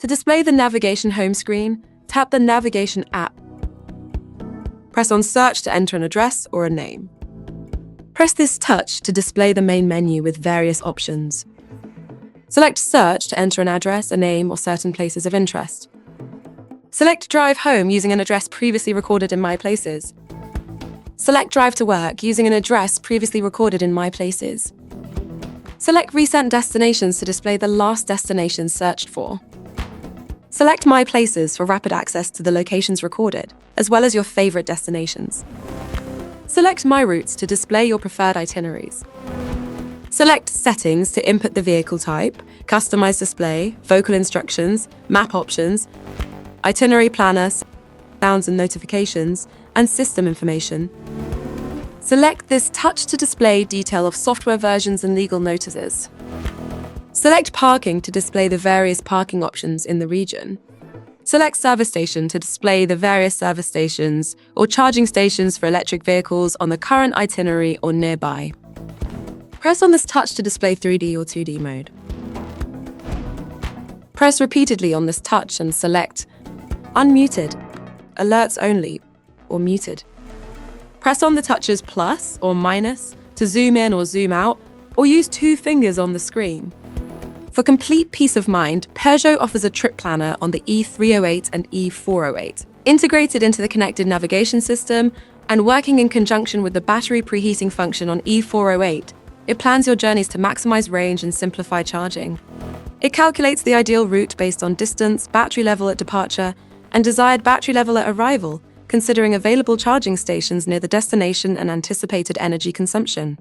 To display the navigation home screen, tap the Navigation app. Press on Search to enter an address or a name. Press this touch to display the main menu with various options. Select Search to enter an address, a name, or certain places of interest. Select Drive Home using an address previously recorded in My Places. Select Drive to Work using an address previously recorded in My Places. Select Recent Destinations to display the last destinations searched for. Select My Places for rapid access to the locations recorded, as well as your favorite destinations. Select My Routes to display your preferred itineraries. Select Settings to input the vehicle type, customize display, vocal instructions, map options, itinerary planner, sounds and notifications, and system information. Select this touch to display detail of software versions and legal notices. Select Parking to display the various parking options in the region. Select Service Station to display the various service stations or charging stations for electric vehicles on the current itinerary or nearby. Press on this touch to display 3D or 2D mode. Press repeatedly on this touch and select Unmuted, Alerts Only, or Muted. Press on the touches plus or minus to zoom in or zoom out, or use 2 fingers on the screen. For complete peace of mind, Peugeot offers a trip planner on the E308 and E408. Integrated into the connected navigation system and working in conjunction with the battery preheating function on E408, it plans your journeys to maximize range and simplify charging. It calculates the ideal route based on distance, battery level at departure, and desired battery level at arrival, considering available charging stations near the destination and anticipated energy consumption.